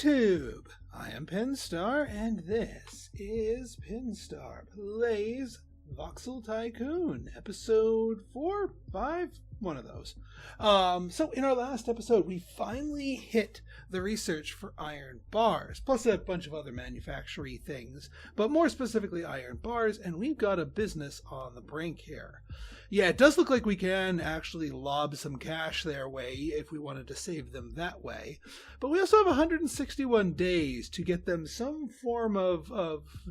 YouTube! I am Pinstar, and this is Pinstar Plays Voxel Tycoon, episode 4, 5, one of those. So in our last episode, we finally hit the research for iron bars, plus a bunch of other manufacturing things, but more specifically iron bars, and we've got a business on the brink here. Yeah, it does look like we can actually lob some cash their way if we wanted to save them that way, but we also have 161 days to get them some form of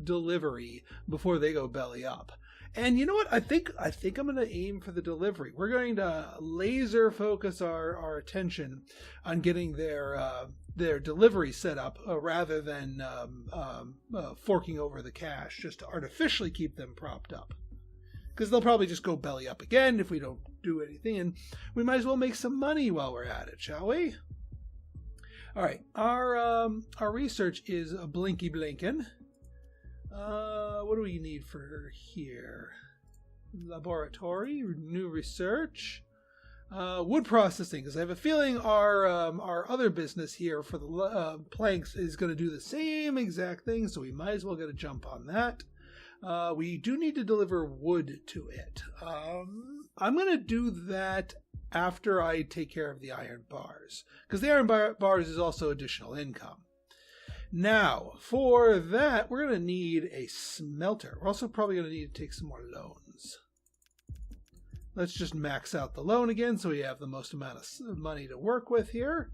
delivery before they go belly up. And you know what? I think I'm going to aim for the delivery. We're going to laser focus our attention on getting their delivery set up rather than forking over the cash just to artificially keep them propped up. Because they'll probably just go belly up again if we don't do anything, and we might as well make some money while we're at it, shall we? All right, our research is a blinky blinkin'. What do we need for here? Laboratory, new research, wood processing, because I have a feeling our other business here for the planks is going to do the same exact thing, so we might as well get a jump on that. We do need to deliver wood to it. I'm going to do that after I take care of the iron bars, because the iron bars is also additional income. Now, for that, we're going to need a smelter. We're also probably going to need to take some more loans. Let's just max out the loan again so we have the most amount of money to work with here.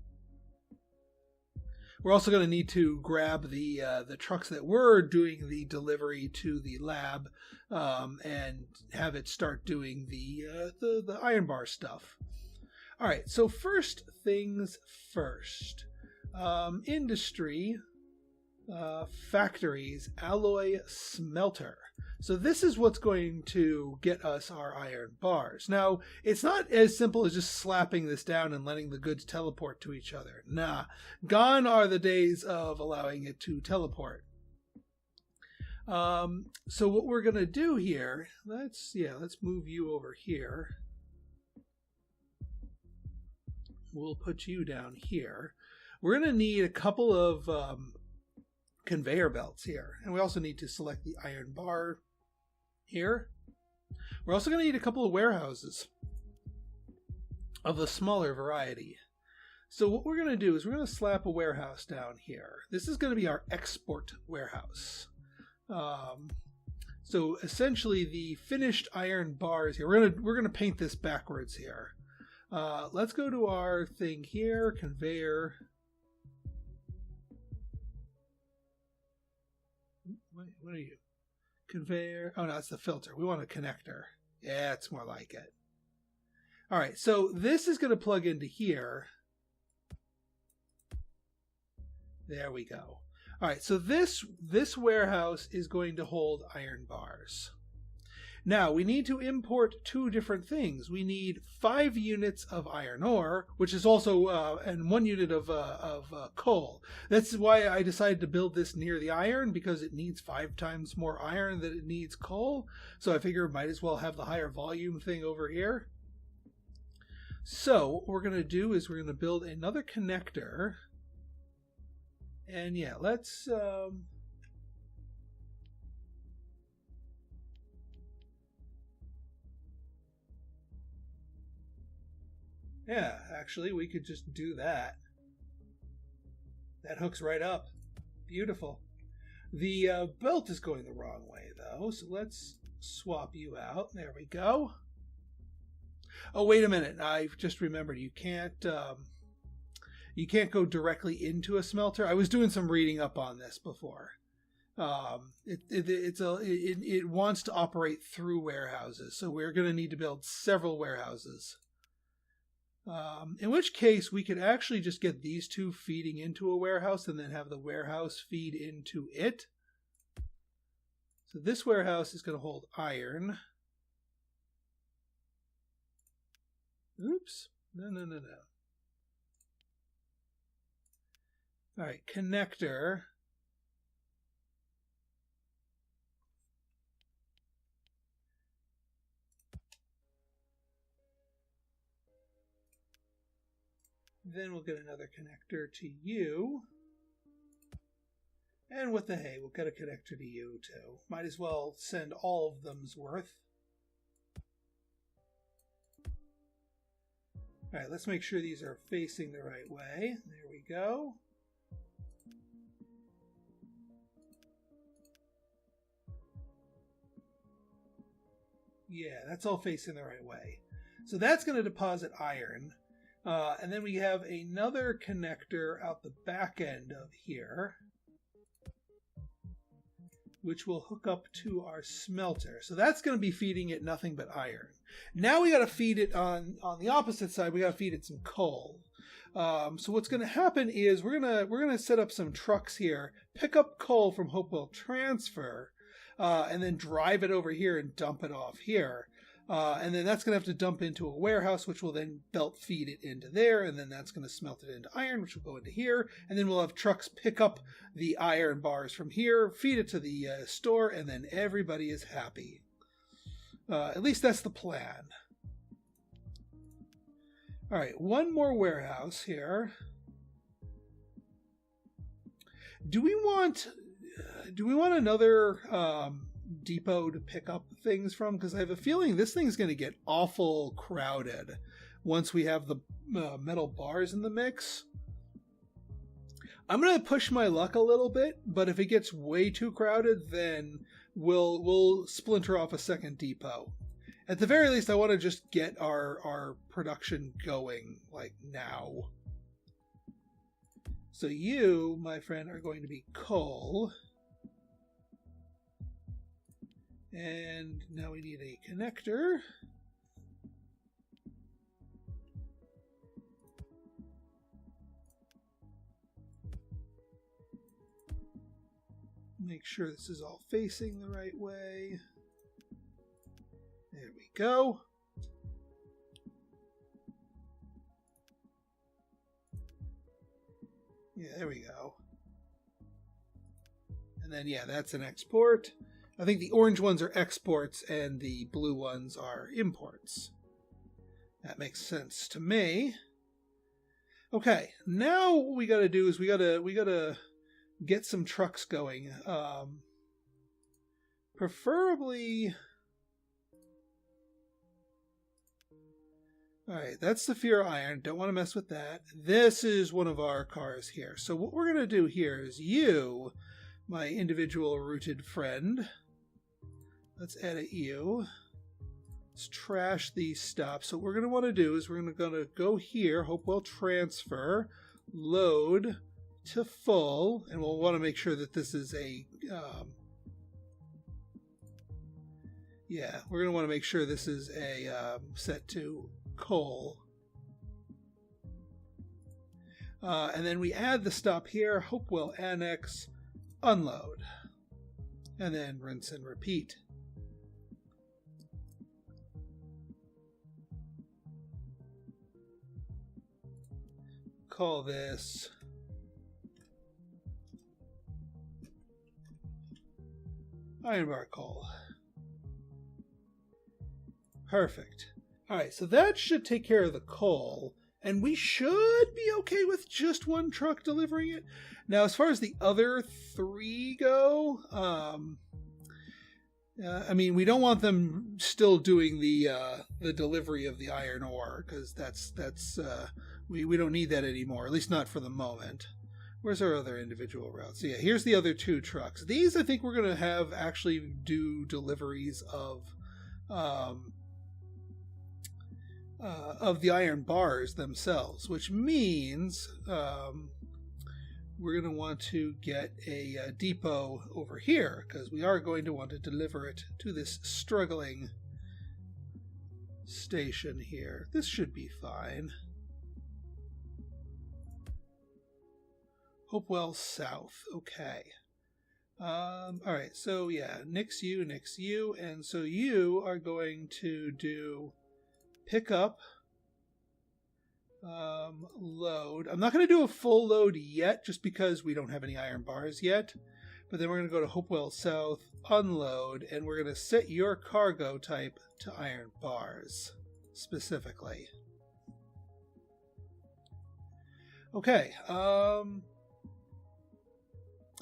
We're also going to need to grab the trucks that were doing the delivery to the lab and have it start doing the iron bar stuff. All right, so first things first. Industry, factories, alloy, smelter. So this is what's going to get us our iron bars. Now, it's not as simple as just slapping this down and letting the goods teleport to each other. Nah, gone are the days of allowing it to teleport. So what we're going to do here, let's move you over here. We'll put you down here. We're going to need a couple of conveyor belts here, and we also need to select the iron bar here. We're also going to need a couple of warehouses of the smaller variety. So what we're going to do is we're going to slap a warehouse down here. This is going to be our export warehouse. So essentially the finished iron bars here, we're going to paint this backwards here. Let's go to our thing here, conveyor. What are you? Conveyor. Oh, no, that's the filter. We want a connector. Yeah, it's more like it. All right, so this is going to plug into here. There we go. All right, so this warehouse is going to hold iron bars. Now, we need to import two different things. We need 5 units of iron ore, which is also, and 1 unit of coal. That's why I decided to build this near the iron, because it needs 5 times more iron than it needs coal. So I figure might as well have the higher volume thing over here. So what we're going to do is we're going to build another connector. And yeah, let's... Yeah, actually, we could just do that. That hooks right up. Beautiful. The belt is going the wrong way, though, so let's swap you out. There we go. Oh, wait a minute. I just remembered you can't go directly into a smelter. I was doing some reading up on this before. It wants to operate through warehouses, so we're going to need to build several warehouses. In which case, we could actually just get these two feeding into a warehouse and then have the warehouse feed into it. So this warehouse is going to hold iron. Oops. No. All right, connector. Then we'll get another connector to you. And what the hey, we'll get a connector to you too. Might as well send all of them's worth. All right, let's make sure these are facing the right way. There we go. Yeah, that's all facing the right way. So that's going to deposit iron. And then we have another connector out the back end of here, which will hook up to our smelter. So that's going to be feeding it nothing but iron. Now we got to feed it on the opposite side. We got to feed it some coal. So what's going to happen is we're gonna set up some trucks here, pick up coal from Hopewell Transfer, and then drive it over here and dump it off here. And then that's going to have to dump into a warehouse, which will then belt feed it into there, and then that's going to smelt it into iron, which will go into here, and then we'll have trucks pick up the iron bars from here, feed it to the store, and then everybody is happy. At least that's the plan. All right, one more warehouse here. Do we want another depot to pick up things from? Because I have a feeling this thing's going to get awful crowded once we have the metal bars in the mix. I'm going to push my luck a little bit, but if it gets way too crowded, then we'll splinter off a second depot. At the very least, I want to just get our production going, like, now. So you, my friend, are going to be coal. And now we need a connector. Make sure this is all facing the right way. There we go. Yeah, there we go. And then, yeah, that's an export. I think the orange ones are exports and the blue ones are imports. That makes sense to me. Okay, now what we got to do is we got to get some trucks going. Preferably. All right, that's the Fear Iron. Don't want to mess with that. This is one of our cars here. So what we're going to do here is you, my individual rooted friend. Let's edit you. Let's trash these stops. So what we're going to want to do is we're going to go here, Hopewell Transfer, load to full, and we'll want to make sure that this is a... yeah, we're going to want to make sure this is a set to coal. And then we add the stop here, Hopewell Annex, unload, and then rinse and repeat. Call this iron bar coal. Perfect. All right, so that should take care of the coal, and we should be okay with just one truck delivering it. Now, as far as the other three go, I mean, we don't want them still doing the delivery of the iron ore, because we don't need that anymore, at least not for the moment. Where's our other individual routes? So yeah, here's the other two trucks. These I think we're going to have actually do deliveries of the iron bars themselves, which means we're going to want to get a depot over here, because we are going to want to deliver it to this struggling station here. This should be fine. Hopewell South. Okay. All right. So yeah, nix you, and so you are going to do pick up, load. I'm not going to do a full load yet, just because we don't have any iron bars yet. But then we're going to go to Hopewell South, unload, and we're going to set your cargo type to iron bars specifically. Okay.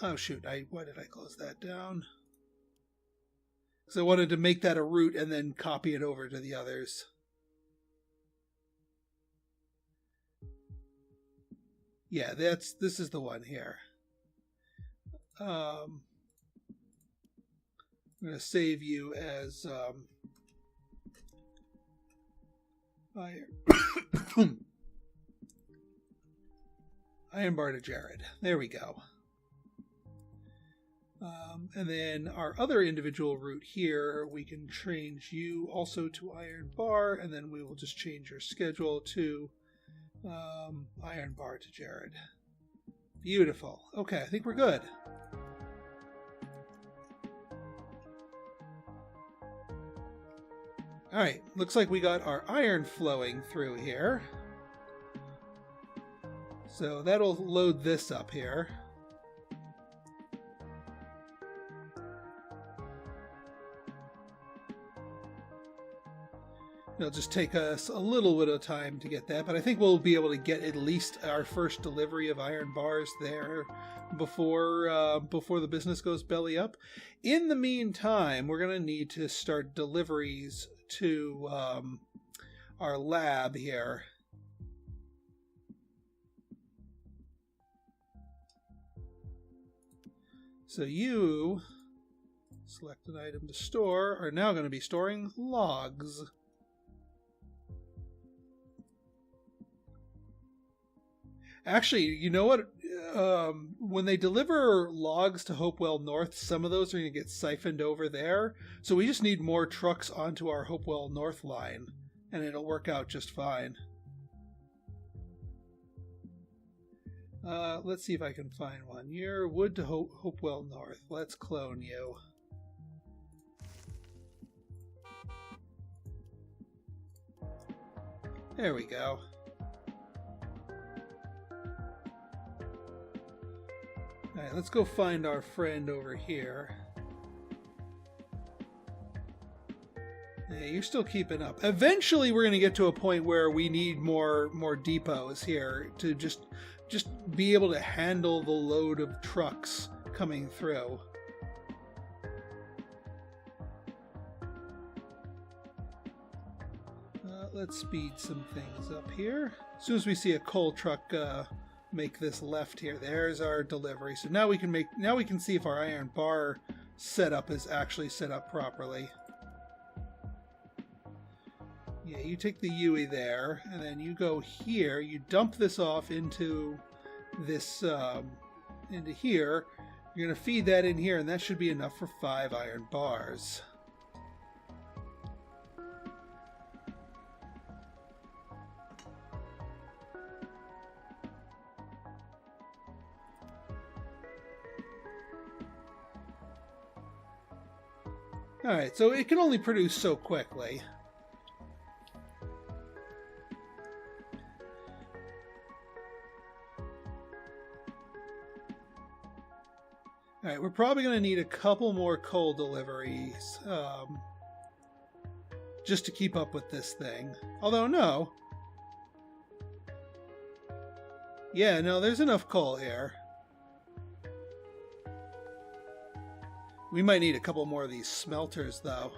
Oh shoot, why did I close that down? Because I wanted to make that a route and then copy it over to the others. Yeah, this is the one here. I'm going to save you as Iron Bar to Jared. There we go. And then our other individual route here, we can change you also to Iron Bar, and then we will just change your schedule to Iron Bar to Jared. Beautiful. Okay, I think we're good. Alright, looks like we got our iron flowing through here. So that'll load this up here. It'll just take us a little bit of time to get that, but I think we'll be able to get at least our first delivery of iron bars there before the business goes belly up. In the meantime, we're going to need to start deliveries to our lab here. So you, select an item to store, are now going to be storing logs. Actually, you know what? When they deliver logs to Hopewell North, some of those are going to get siphoned over there. So we just need more trucks onto our Hopewell North line, and it'll work out just fine. Let's see if I can find one. You're wood to Hopewell North. Let's clone you. There we go. Alright, let's go find our friend over here. Yeah, you're still keeping up. Eventually we're going to get to a point where we need more depots here to just be able to handle the load of trucks coming through. Let's speed some things up here. As soon as we see a coal truck make this left here, there's our delivery. So now we can see if our iron bar setup is actually set up properly. Yeah, you take the Yui there, and then you go here. You dump this off into this into here. You're gonna feed that in here, and that should be enough for 5 iron bars. Alright, so it can only produce so quickly. Alright, we're probably going to need a couple more coal deliveries just to keep up with this thing. Although, no. Yeah, no, there's enough coal here. We might need a couple more of these smelters, though.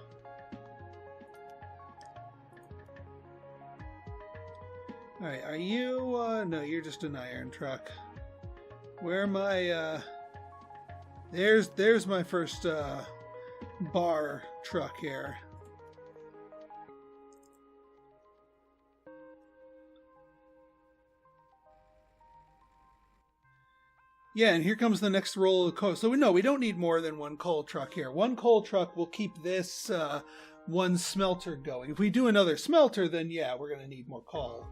Alright, are you... no, you're just an iron truck. Where am I... There's my first bar truck here. Yeah, and here comes the next roll of coal. So no, we don't need more than one coal truck here. One coal truck will keep this one smelter going. If we do another smelter, then yeah, we're going to need more coal.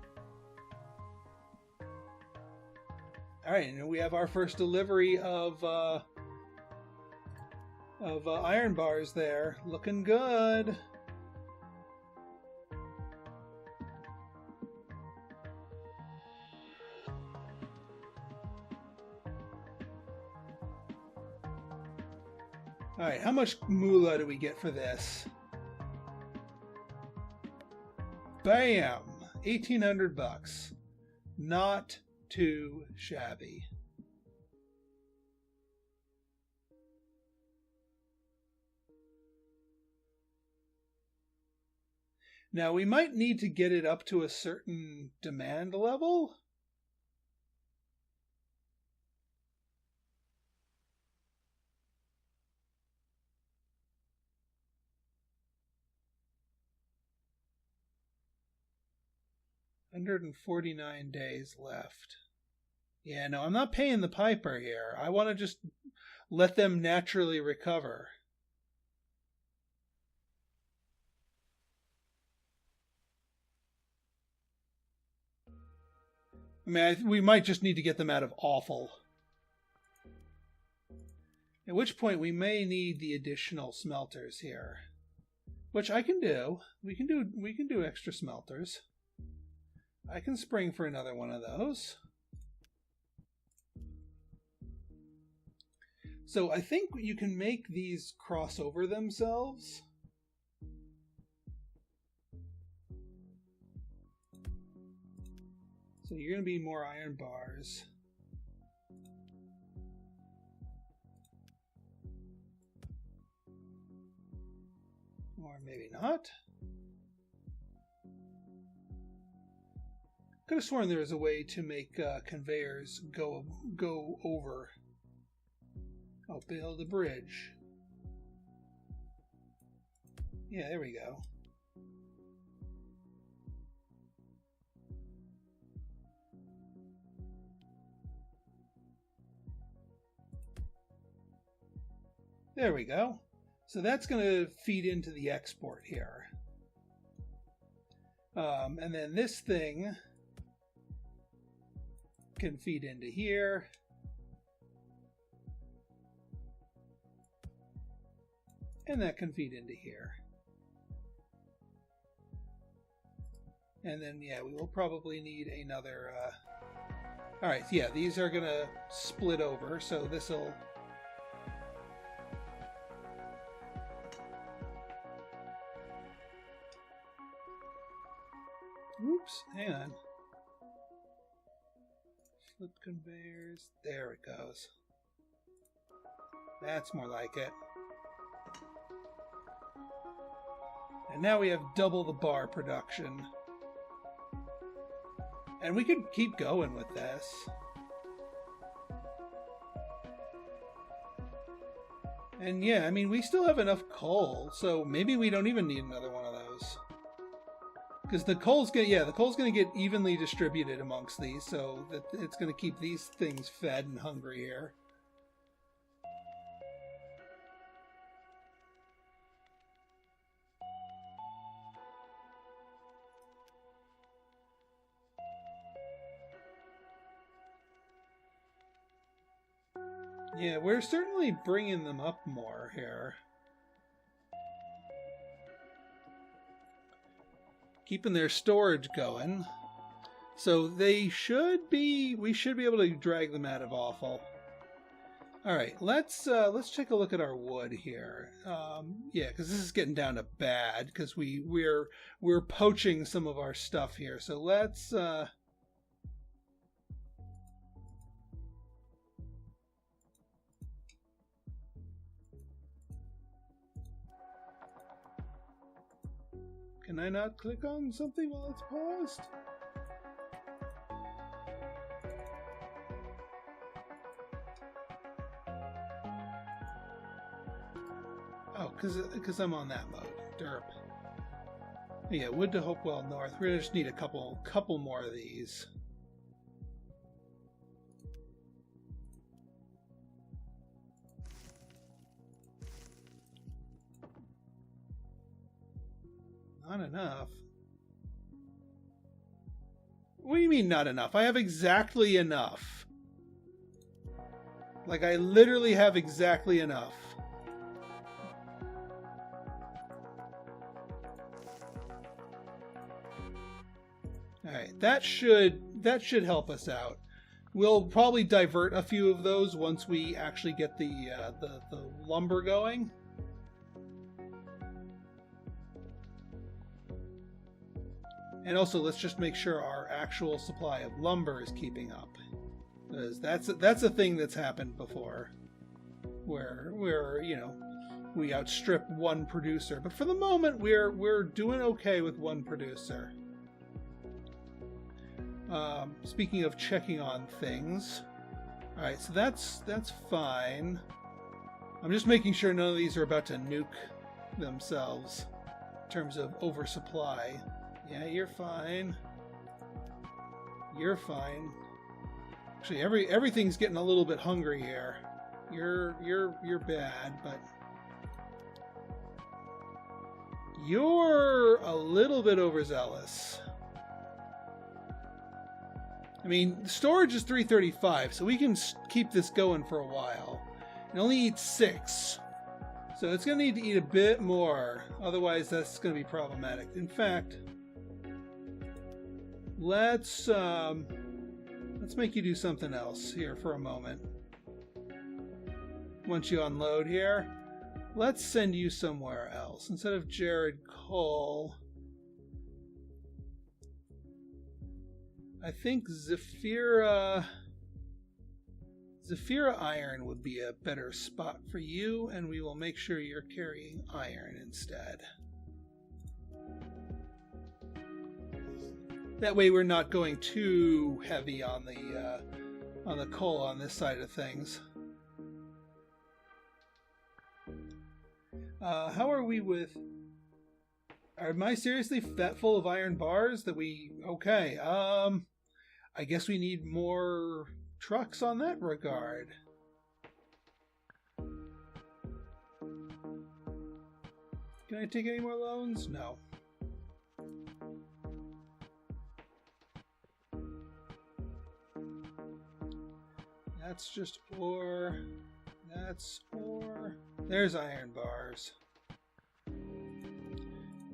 All right, and we have our first delivery of iron bars there. Looking good. Alright, how much moolah do we get for this? Bam! 1,800 bucks. Not too shabby. Now, we might need to get it up to a certain demand level. $149 days left. Yeah, no, I'm not paying the piper here. I want to just let them naturally recover. I mean, we might just need to get them out of awful. At which point we may need the additional smelters here, which I can do. We can do extra smelters. I can spring for another one of those. So I think you can make these cross over themselves. So you're going to be more iron bars. Or maybe not. Could have sworn there was a way to make conveyors go over. I'll build a bridge. Yeah, there we go. There we go. So that's going to feed into the export here. And then this thing can feed into here. And that can feed into here. And then, yeah, we will probably need another... Alright, yeah, these are going to split over, so this will... Oops, hang on. Flip conveyors. There it goes. That's more like it. And now we have double the bar production. And we could keep going with this. And yeah, I mean, we still have enough coal, so maybe we don't even need another one of those. Because the coal's gonna get evenly distributed amongst these, so that it's gonna keep these things fed and hungry here. Yeah, we're certainly bringing them up more here. Keeping their storage going. So we should be able to drag them out of awful. Alright, let's take a look at our wood here. Yeah, because this is getting down to bad, because we're poaching some of our stuff here. So let's Can I not click on something while it's paused? Oh, because I'm on that mode. Derp. Yeah, wood to Hopewell North. We're gonna just need a couple more of these. Not enough. What do you mean not enough? I have exactly enough. Like, I literally have exactly enough. Alright, that should help us out. We'll probably divert a few of those once we actually get the lumber going. And also, let's just make sure our actual supply of lumber is keeping up, because that's a thing that's happened before, where we outstrip one producer. But for the moment, we're doing okay with one producer. Speaking of checking on things, all right, so that's fine. I'm just making sure none of these are about to nuke themselves in terms of oversupply. Yeah, you're fine. You're fine. Actually, everything's getting a little bit hungry here. You're bad, but you're a little bit overzealous. I mean, storage is 335, so we can keep this going for a while. It only eats 6, so it's going to need to eat a bit more. Otherwise, that's going to be problematic. In fact, let's make you do something else here for a moment. Once you unload here, let's send you somewhere else. Instead of Jared Cole, I think Zafira Iron would be a better spot for you, and we will make sure you're carrying iron instead. That way we're not going too heavy on the coal on this side of things. How are we with... Am I seriously that full of iron bars that we... Okay, I guess we need more trucks on that regard. Can I take any more loans? No. That's just ore. That's ore. There's iron bars.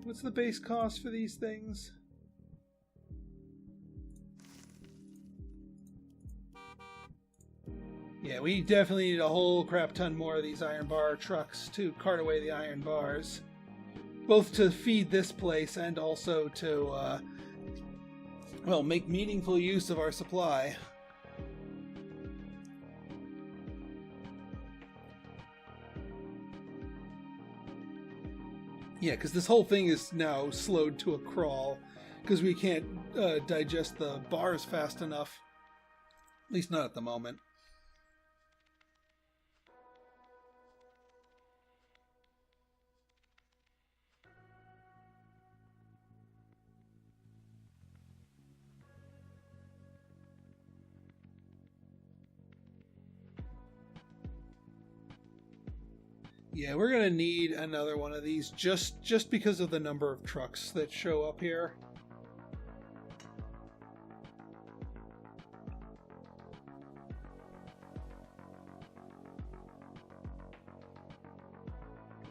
What's the base cost for these things? Yeah, we definitely need a whole crap ton more of these iron bar trucks to cart away the iron bars. Both to feed this place and also to, well, make meaningful use of our supply. Yeah, because this whole thing is now slowed to a crawl because we can't digest the bars fast enough. At least not at the moment. Yeah, we're going to need another one of these just because of the number of trucks that show up here.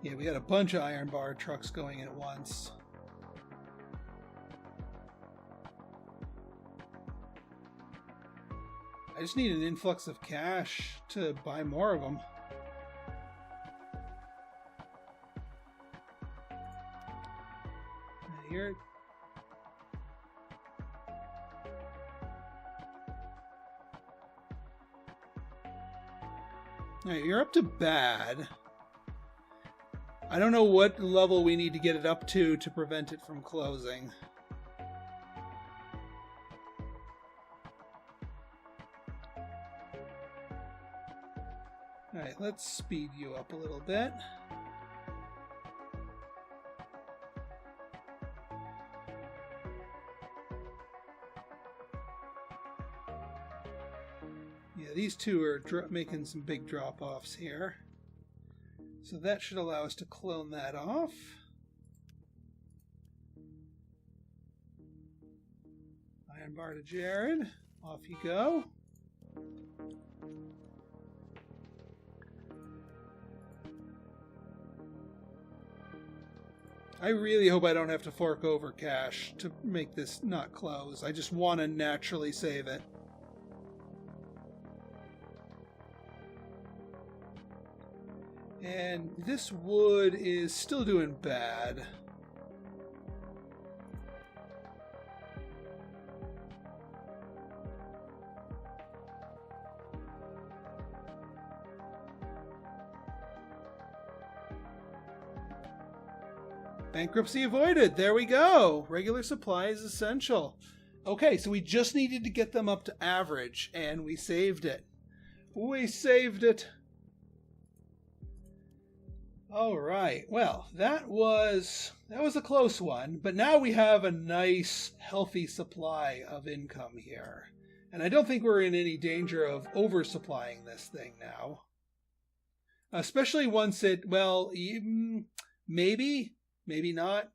Yeah, we got a bunch of iron bar trucks going at once. I just need an influx of cash to buy more of them. You're... Alright, you're up to bad. I don't know what level we need to get it up to prevent it from closing. Alright, let's speed you up a little bit. Yeah, these two are making some big drop-offs here. So that should allow us to clone that off. Iron bar to Jared. Off you go. I really hope I don't have to fork over cash to make this not close. I just want to naturally save it. And this wood is still doing bad. Bankruptcy avoided. There we go. Regular supply is essential. Okay, so we just needed to get them up to average, and we saved it. We saved it. All right. Well, that was a close one, but now we have a nice, healthy supply of income here. And I don't think we're in any danger of oversupplying this thing now. Especially once it, well, maybe not.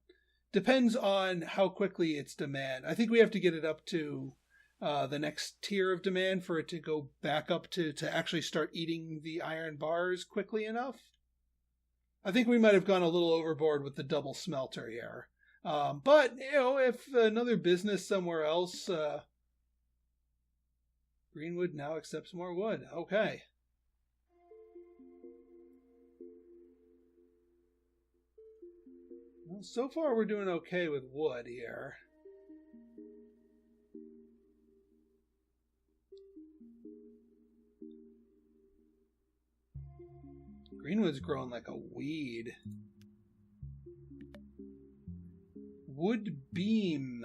Depends on how quickly it's demand. I think we have to get it up to the next tier of demand for it to go back up to actually start eating the iron bars quickly enough. I think we might have gone a little overboard with the double smelter here. But, you know, if another business somewhere else... Greenwood now accepts more wood. Okay. Well, so far we're doing okay with wood here. Greenwood's growing like a weed. Wood beam.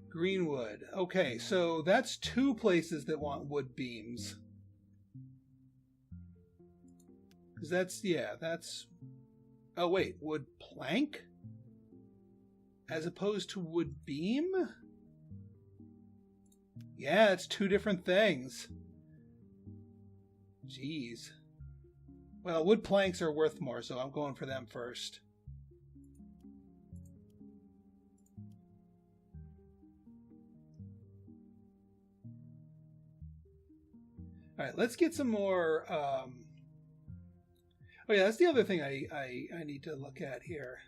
Greenwood. Okay, so that's 2 places that want wood beams. Because that's... Oh, wait, wood plank? As opposed to wood beam? Yeah, it's 2 different things. Jeez. Well, wood planks are worth more, so I'm going for them first. All right, let's get some more... Oh yeah, that's the other thing I need to look at here.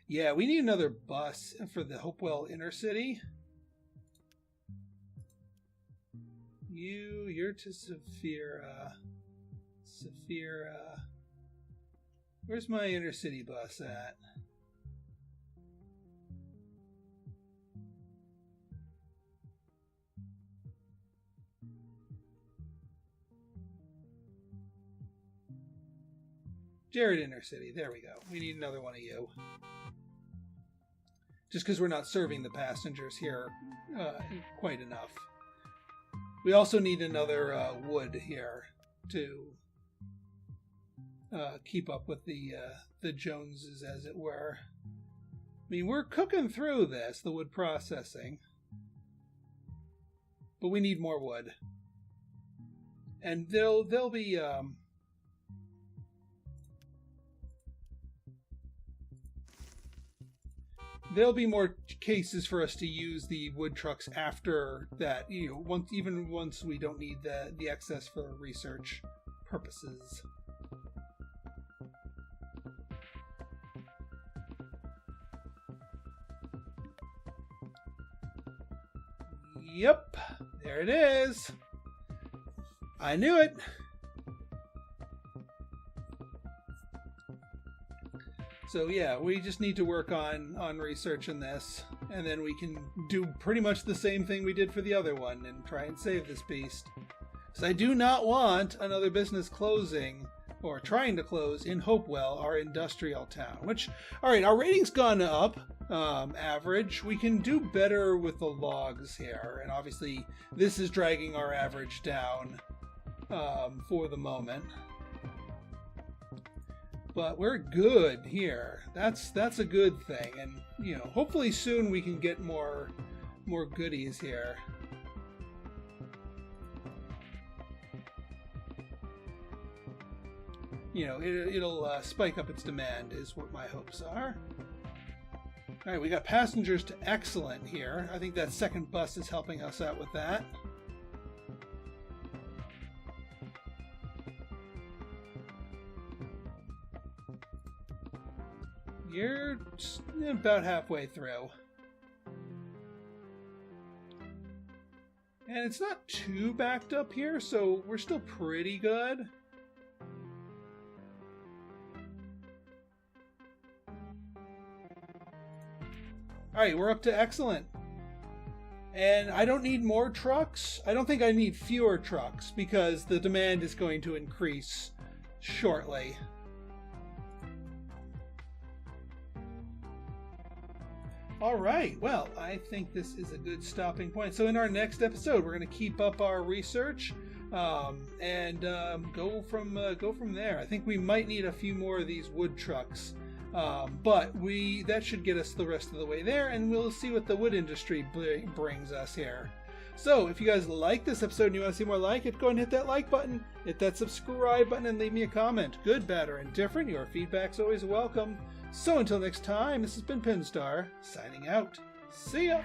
Yeah, we need another bus for the Hopewell Inner City. You're to Saphira. Where's my Inner City bus at? Jared Inner City. There we go. We need another one of you. Just because we're not serving the passengers here quite enough. We also need another wood here to keep up with the Joneses, as it were. I mean, we're cooking through this, the wood processing. But we need more wood. And there'll be... There'll be more cases for us to use the wood trucks after that, you know, even once we don't need the excess for research purposes. Yep, there it is. I knew it. So yeah, we just need to work on researching this, and then we can do pretty much the same thing we did for the other one and try and save this beast. Because I do not want another business closing, or trying to close, in Hopewell, our industrial town. Which, alright, our rating's gone up, average. We can do better with the logs here, and obviously this is dragging our average down for the moment. But we're good here. That's a good thing, and you know, hopefully soon we can get more goodies here. You know, it'll spike up its demand, is what my hopes are. All right, we got passengers to excellent here. I think that second bus is helping us out with that. You're about halfway through. And it's not too backed up here, so we're still pretty good. Alright, we're up to excellent. And I don't need more trucks. I don't think I need fewer trucks, because the demand is going to increase shortly. All right. Well, I think this is a good stopping point. So in our next episode, we're going to keep up our research and go from there. I think we might need a few more of these wood trucks, but that should get us the rest of the way there, and we'll see what the wood industry brings us here. So if you guys like this episode and you want to see more like it, go ahead and hit that like button, hit that subscribe button, and leave me a comment. Good, bad, or indifferent, your feedback's always welcome. So until next time, this has been Pinstar, signing out. See ya!